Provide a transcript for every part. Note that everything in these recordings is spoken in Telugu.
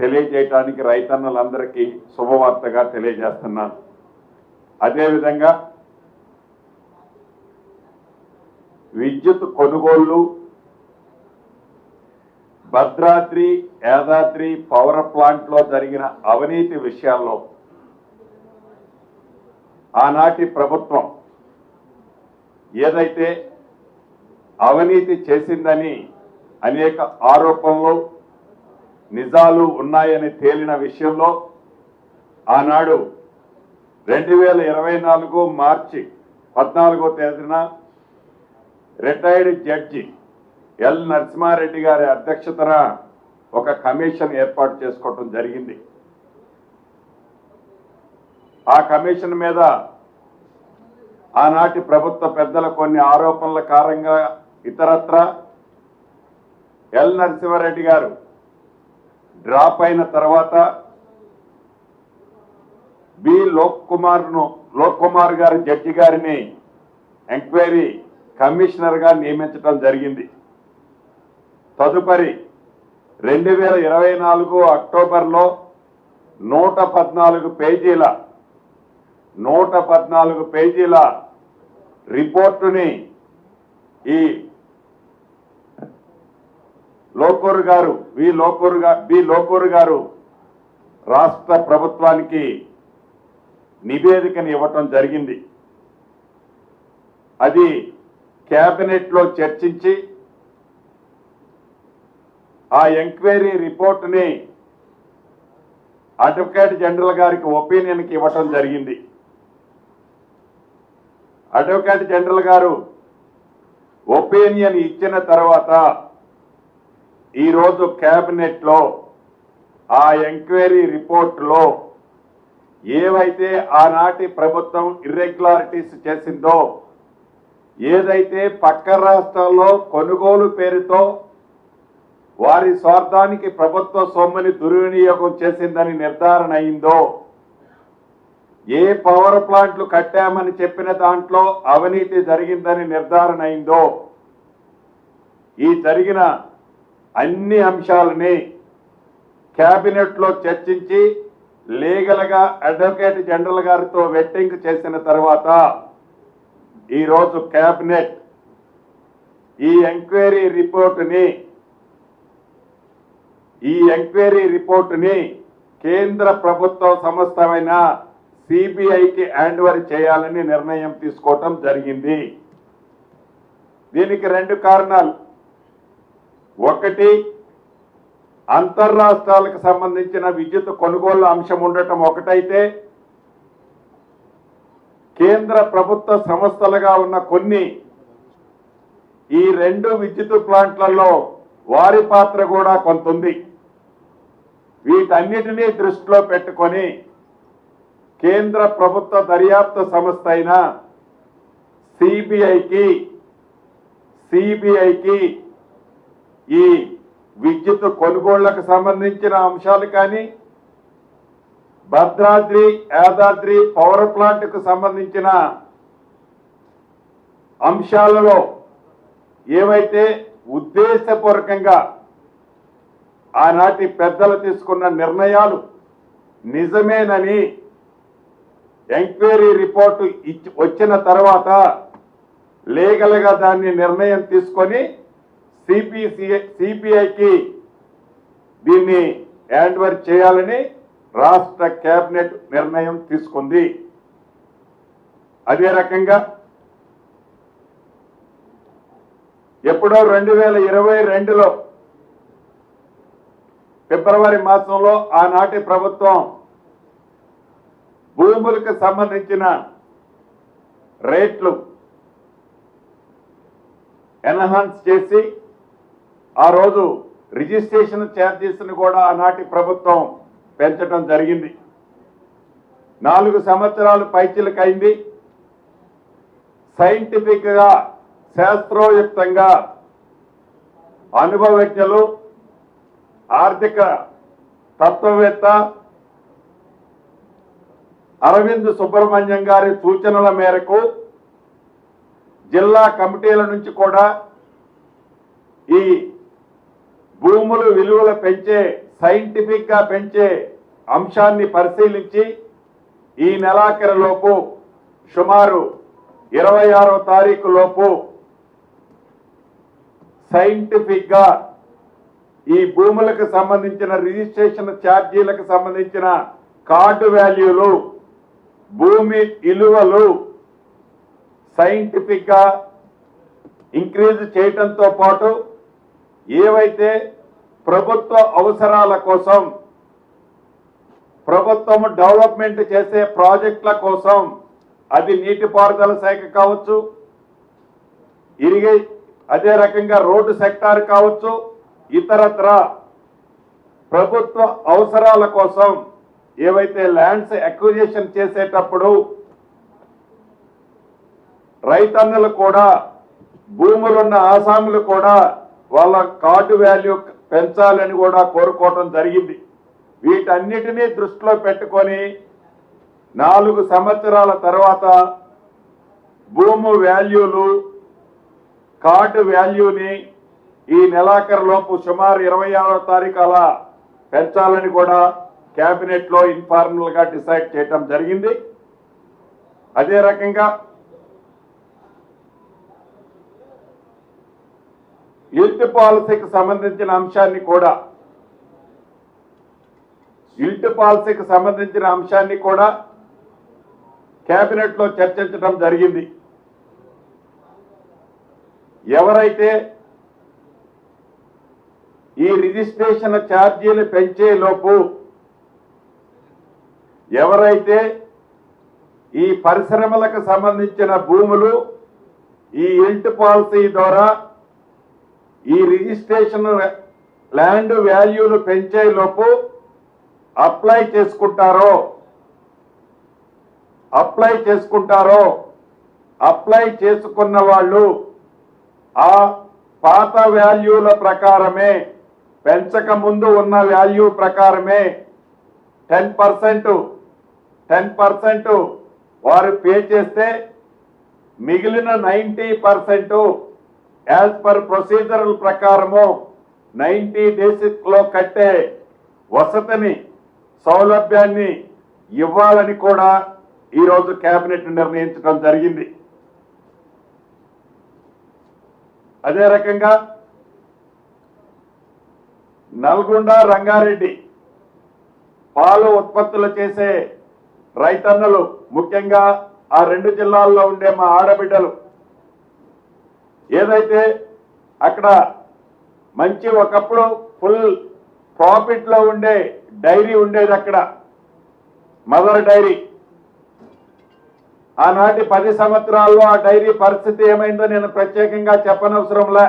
తెలియజేయడానికి రైతన్నలందరికీ శుభవార్తగా తెలియజేస్తున్నాను. అదేవిధంగా విద్యుత్ కొనుగోళ్లు భద్రాద్రి యాదాద్రి పవర్ ప్లాంట్లో జరిగిన అవినీతి విషయాల్లో ఆనాటి ప్రభుత్వం ఏదైతే అవినీతి చేసిందని అనేక ఆరోపణలు నిజాలు ఉన్నాయని తేలిన విషయంలో ఆనాడు 2024 మార్చి 14వ తేదీన రిటైర్డ్ జడ్జి ఎల్ నరసింహారెడ్డి గారి అధ్యక్షతన ఒక కమిషన్ ఏర్పాటు చేసుకోవడం జరిగింది. ఆ కమిషన్ మీద ఆనాటి ప్రభుత్వ పెద్దల కొన్ని ఆరోపణల కారణంగా ఇతరత్ర ఎల్ నరసింహారెడ్డి గారు డ్రాప్ అయిన తర్వాత లోక్ కుమార్ గారు జడ్జి గారిని ఎంక్వైరీ కమిషనర్గా నియమించడం జరిగింది. తదుపరి 2024 అక్టోబర్లో 114 పేజీల రిపోర్టుని ఈ లోకూరు గారు రాష్ట్ర ప్రభుత్వానికి నివేదికను ఇవ్వటం జరిగింది. అది కేబినెట్లో చర్చించి ఆ ఎంక్వైరీ రిపోర్టుని అడ్వకేట్ జనరల్ గారికి ఒపీనియన్కి ఇవ్వటం జరిగింది. అడ్వకేట్ జనరల్ గారు ఒపీనియన్ ఇచ్చిన తర్వాత ఈరోజు కేబినెట్లో ఆ ఎంక్వైరీ రిపోర్టులో ఏవైతే ఆనాటి ప్రభుత్వం ఇర్రెగ్యులారిటీస్ చేసిందో, ఏదైతే పక్క రాష్ట్రాల్లో కొనుగోలు పేరుతో వారి స్వార్థానికి ప్రభుత్వ సొమ్ముని దుర్వినియోగం చేసిందని నిర్ధారణ అయిందో, ఏ పవర్ ప్లాంట్లు కట్టామని చెప్పిన దాంట్లో అవినీతి జరిగిందని నిర్ధారణ అయిందో, ఈ జరిగిన అన్ని అంశాలని కేబినెట్లో చర్చించి లీగల్గా అడ్వకేట్ జనరల్ గారితో వెట్టింగ్ చేసిన తర్వాత ఈరోజు కేబినెట్ ఈ ఎంక్వైరీ రిపోర్టుని కేంద్ర ప్రభుత్వ సంస్థమైన సిబిఐకి హ్యాండ్ ఓవర్ చేయాలని నిర్ణయం తీసుకోవటం జరిగింది. దీనికి 2 కారణాలు. ఒకటి, అంతర్రాష్ట్రాలకు సంబంధించిన విద్యుత్ కొనుగోలు అంశం ఉండటం ఒకటైతే, కేంద్ర ప్రభుత్వ సంస్థలుగా ఉన్న కొన్ని ఈ 2 విద్యుత్ ప్లాంట్లలో వారి పాత్ర కూడా కొంత ఉంది. వీటన్నిటినీ దృష్టిలో పెట్టుకొని కేంద్ర ప్రభుత్వ దర్యాప్తు సంస్థ అయిన సిబిఐకి ఈ విద్యుత్ కొనుగోళ్లకు సంబంధించిన అంశాలు కానీ, భద్రాద్రి యాదాద్రి పవర్ ప్లాంట్కు సంబంధించిన అంశాలలో ఏవైతే ఉద్దేశపూర్వకంగా ఆనాటి పెద్దలు తీసుకున్న నిర్ణయాలు నిజమేనని ఎంక్వైరీ రిపోర్టు వచ్చిన తర్వాత లీగల్గా దాన్ని నిర్ణయం తీసుకొని సిబిఐకి దీన్ని హ్యాండ్ ఓవర్ చేయాలని రాష్ట్ర కేబినెట్ నిర్ణయం తీసుకుంది. అదే రకంగా ఎప్పుడో 2022లో ఫిబ్రవరి మాసంలో ఆనాటి ప్రభుత్వం భూములకు సంబంధించిన రేట్లు ఎన్హాన్స్ చేసి ఆ రోజు రిజిస్ట్రేషన్ ఛార్జెస్ను కూడా ఆనాటి ప్రభుత్వం పెంచడం జరిగింది. 4 సంవత్సరాలు పైచిలకైంది. సైంటిఫిక్గా శాస్త్రోయుక్తంగా అనుభవజ్ఞులు, ఆర్థిక తత్వవేత్త అరవింద్ సుబ్రహ్మణ్యం గారి సూచనల మేరకు జిల్లా కమిటీల నుంచి కూడా ఈ భూములు విలువలు పెంచే సైంటిఫిక్ గా పెంచే అంశాన్ని పరిశీలించి ఈ నెలాఖరులోపు సుమారు 26వ తారీఖు లోపు సైంటిఫిక్ గా ఈ భూములకు సంబంధించిన రిజిస్ట్రేషన్ ఛార్జీలకు సంబంధించిన కార్డు వాల్యూలు, భూమి విలువలు సైంటిఫిక్ గా ఇంక్రీజ్ చేయడంతో పాటు ఏవైతే ప్రభుత్వ అవసరాల కోసం, ప్రభుత్వం డెవలప్మెంట్ చేసే ప్రాజెక్టుల కోసం, అది నీటిపారుదల శాఖ కావచ్చు, అదే రకంగా రోడ్డు సెక్టార్ కావచ్చు, ఇతరత్ర ప్రభుత్వ అవసరాల కోసం ఏవైతే ల్యాండ్స్ అక్విజిషన్ చేసేటప్పుడు రైతన్నులు కూడా, భూములున్న ఆసాములు కూడా వాళ్ళ కార్డు వాల్యూ పెంచాలని కూడా కోరుకోవటం జరిగింది. వీటన్నిటినీ దృష్టిలో పెట్టుకొని 4 సంవత్సరాల తర్వాత భూమి వాల్యూలు, కార్డు వాల్యూని ఈ నెలాఖరులోపు సుమారు 26వ తారీఖు అలా పెంచాలని కూడా కేబినెట్ లో ఇన్ఫార్మల్ గా డిసైడ్ చేయటం జరిగింది. అదే రకంగా యిల్ట్ పాలసీకి సంబంధించిన అంశాన్ని కూడా కేబినెట్ లో చర్చించడం జరిగింది. ఎవరైతే ఈ రిజిస్ట్రేషన్ ఛార్జీలు పెంచే లోపు, ఎవరైతే ఈ పరిశ్రమలకు సంబంధించిన భూములు ఈ యిల్ట్ పాలసీ ద్వారా ఈ రిజిస్ట్రేషన్ ల్యాండ్ వాల్యూను పెంచే లోపు అప్లై చేసుకున్న వాళ్ళు ఆ పాత వాల్యూల ప్రకారమే, పెంచక ముందు ఉన్న వాల్యూ ప్రకారమే 10% వారు పే చేస్తే మిగిలిన 90% యాజ్ పర్ ప్రొసీజరల్ ప్రకారము 90 డేస్ లో కట్టే వసతిని, సౌలభ్యాన్ని ఇవ్వాలని కూడా ఈరోజు కేబినెట్ నిర్ణయించడం జరిగింది. అదే రకంగా నల్గొండ, రంగారెడ్డి పాలు ఉత్పత్తులు చేసే రైతన్నలు, ముఖ్యంగా ఆ 2 జిల్లాల్లో ఉండే మా ఆడబిడ్డలు, ఏదైతే అక్కడ మంచి ఒకప్పుడు ఫుల్ ప్రాఫిట్ లో ఉండే డైరీ ఉండేది, అక్కడ మదర్ డైరీ, ఆనాటి 10 సంవత్సరాల్లో ఆ డైరీ పరిస్థితి ఏమైందో నేను ప్రత్యేకంగా చెప్పనవసరంలే.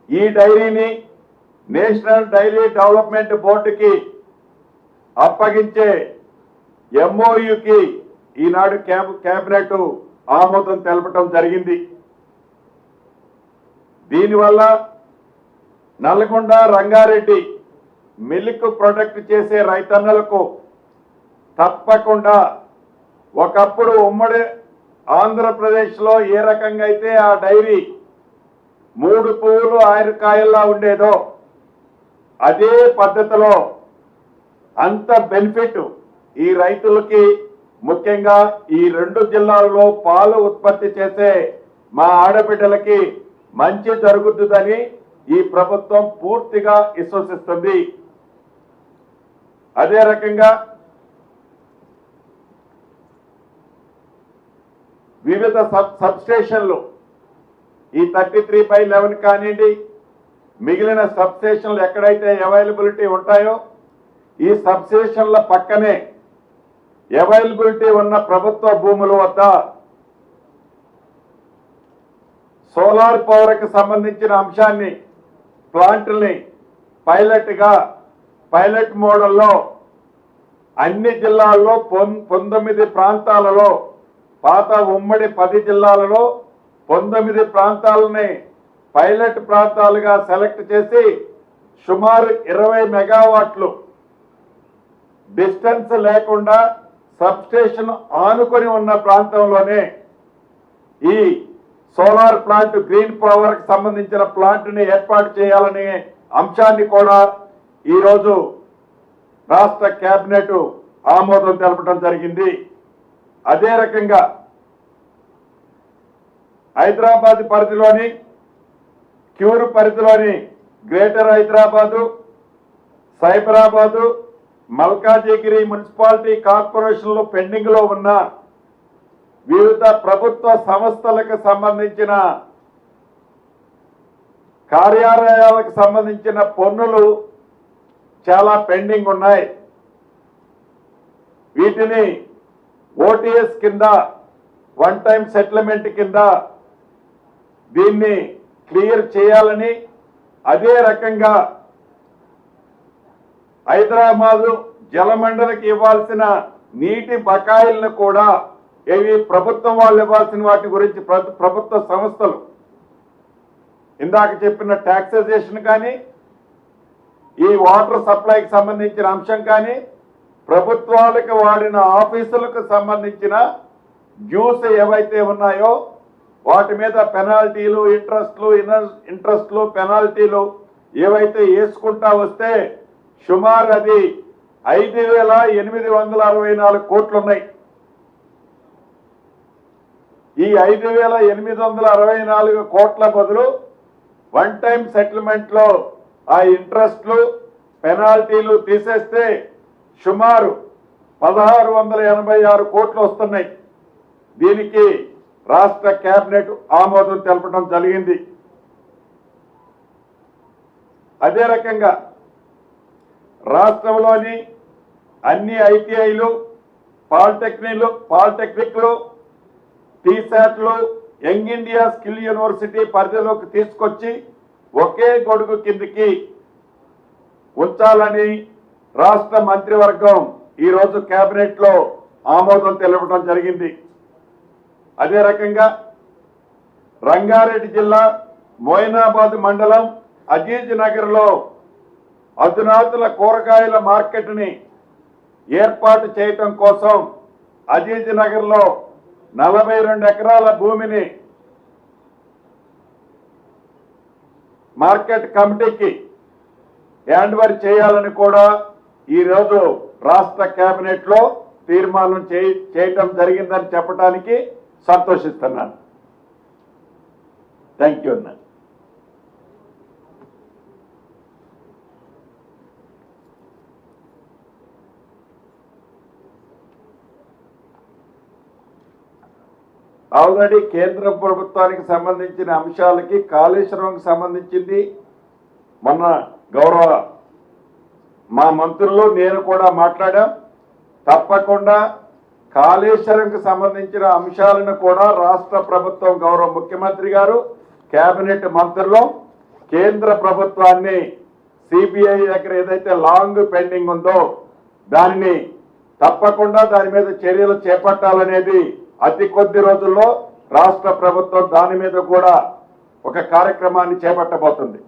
ఈ డైరీని నేషనల్ డైరీ డెవలప్మెంట్ బోర్డుకి అప్పగించే ఎంఓయూకి ఈనాడు కేబినెట్ ఆమోదం తెలపడం జరిగింది. దీనివల్ల నల్గొండ, రంగారెడ్డి మిల్క్ ప్రొడక్ట్ చేసే రైతన్నలకు తప్పకుండా, ఒకప్పుడు ఉమ్మడి ఆంధ్రప్రదేశ్లో ఏ రకంగా అయితే ఆ డైరీ 3 పువ్వులు 6 కాయల్లా ఉండేదో అదే పద్ధతిలో అంత బెనిఫిట్ ఈ రైతులకి, ముఖ్యంగా ఈ 2 జిల్లాల్లో పాలు ఉత్పత్తి చేసే మా ఆడబిడ్డలకి మంచి జరుగుతుందని ఈ ప్రభుత్వం పూర్తిగా విశ్వసిస్తుంది. అదే రకంగా వివిధ సబ్స్టేషన్లు, ఈ 33/11 కానివ్వండి, మిగిలిన సబ్స్టేషన్లు ఎక్కడైతే అవైలబిలిటీ ఉంటాయో ఈ సబ్స్టేషన్ల పక్కనే అవైలబిలిటీ ఉన్న ప్రభుత్వ భూముల వద్ద సోలార్ పవర్కి సంబంధించిన అంశాన్ని, ప్లాంట్ని పైలట్ మోడల్లో అన్ని జిల్లాల్లో 19 ప్రాంతాలలో, పాత ఉమ్మడి 10 జిల్లాలలో 19 ప్రాంతాలని పైలట్ ప్రాంతాలుగా సెలెక్ట్ చేసి సుమారు 20 మెగావాట్లు డిస్టెన్స్ లేకుండా సబ్స్టేషన్ ఆనుకొని ఉన్న ప్రాంతంలోనే ఈ సోలార్ ప్లాంట్, గ్రీన్ పవర్ కి సంబంధించిన ప్లాంట్ ని ఏర్పాటు చేయాలనే అంశాన్ని కూడా ఈరోజు రాష్ట్ర కేబినెట్ ఆమోదం తెలపడం జరిగింది. అదే రకంగా హైదరాబాద్ పరిధిలోని క్యూర్ పరిధిలోని గ్రేటర్ హైదరాబాదు, సైబరాబాదు, మల్కాజిగిరి మున్సిపాలిటీ కార్పొరేషన్లో పెండింగ్ లో ఉన్న వివిధ ప్రభుత్వ సంస్థలకు సంబంధించిన కార్యాలయాలకు సంబంధించిన పన్నులు చాలా పెండింగ్ ఉన్నాయి. వీటిని ఓటీఎస్ కింద వన్ టైం సెటిల్మెంట్ కింద దీన్ని క్లియర్ చేయాలని, అదే రకంగా హైదరాబాదు జలమండలికి ఇవ్వాల్సిన నీటి బకాయిలను కూడా ఇవి ప్రభుత్వం వాళ్ళు ఇవ్వాల్సిన వాటి గురించి ప్రభుత్వ సంస్థలు ఇందాక చెప్పిన ట్యాక్సేషన్ కానీ, ఈ వాటర్ సప్లైకి సంబంధించిన అంశం కానీ, ప్రభుత్వాలకు వాడిన ఆఫీసులకు సంబంధించిన డ్యూస్ ఏవైతే ఉన్నాయో వాటి మీద పెనాల్టీలు, ఇంట్రెస్ట్లు పెనాల్టీలు ఏవైతే వేసుకుంటా వస్తే సుమారు అది 5,864 కోట్లు ఉన్నాయి. ఈ 5,864 కోట్ల బదులు వన్ టైం సెటిల్మెంట్ లో ఆ ఇంట్రెస్ట్లు పెనాల్టీలు తీసేస్తే సుమారు 1,686 కోట్లు వస్తున్నాయి. దీనికి రాష్ట్ర కేబినెట్ ఆమోదం తెలపడం జరిగింది. అదే రకంగా రాష్ట్రంలోని అన్ని ఐటీఐలు, పాలిటెక్నిక్లు, టీశాట్లు యంగ్ ఇండియా స్కిల్ యూనివర్సిటీ పరిధిలోకి తీసుకొచ్చి ఒకే గొడుగు కిందికి ఉంచాలని రాష్ట్ర మంత్రివర్గం ఈరోజు కేబినెట్ లో ఆమోదం తెలపడం జరిగింది. అదే రకంగా రంగారెడ్డి జిల్లా మోయినాబాద్ మండలం అజీజ్ నగర్ లో అధునాతన కూరగాయల మార్కెట్ ని ఏర్పాటు చేయటం కోసం అజీజ్ నగర్ లో 42 ఎకరాల భూమిని మార్కెట్ కమిటీకి హ్యాండ్ ఓవర్ చేయాలని కూడా ఈరోజు రాష్ట్ర కేబినెట్ లో తీర్మానం చేయటం జరిగిందని చెప్పడానికి సంతోషిస్తున్నాను. థ్యాంక్ యూ అన్న. ఆల్రెడీ కేంద్ర ప్రభుత్వానికి సంబంధించిన అంశాలకి కాళేశ్వరంకి సంబంధించింది మొన్న గౌరవ మా మంత్రులు నేను కూడా మాట్లాడాం. తప్పకుండా కాళేశ్వరంకి సంబంధించిన అంశాలను కూడా రాష్ట్ర ప్రభుత్వం గౌరవ ముఖ్యమంత్రి గారు కేబినెట్ మంత్రులు కేంద్ర ప్రభుత్వాన్ని సిబిఐ దగ్గర ఏదైతే లాంగ్ పెండింగ్ ఉందో దానిని తప్పకుండా దాని మీద చర్యలు చేపట్టాలనేది అతి కొద్ది రోజుల్లో రాష్ట్ర ప్రభుత్వం దాని మీద కూడా ఒక కార్యక్రమాన్ని చేపట్టబోతుంది.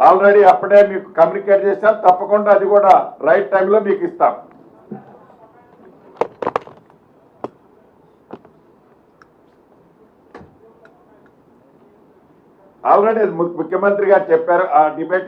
ఆల్రెడీ అప్పుడే మీకు కమ్యూనికేట్ చేశాం. తప్పకుండా అది కూడా రైట్ టైంలో మీకు ఇస్తాం. ఆల్రెడీ ముఖ్యమంత్రి గారు చెప్పారు ఆ డిబేట్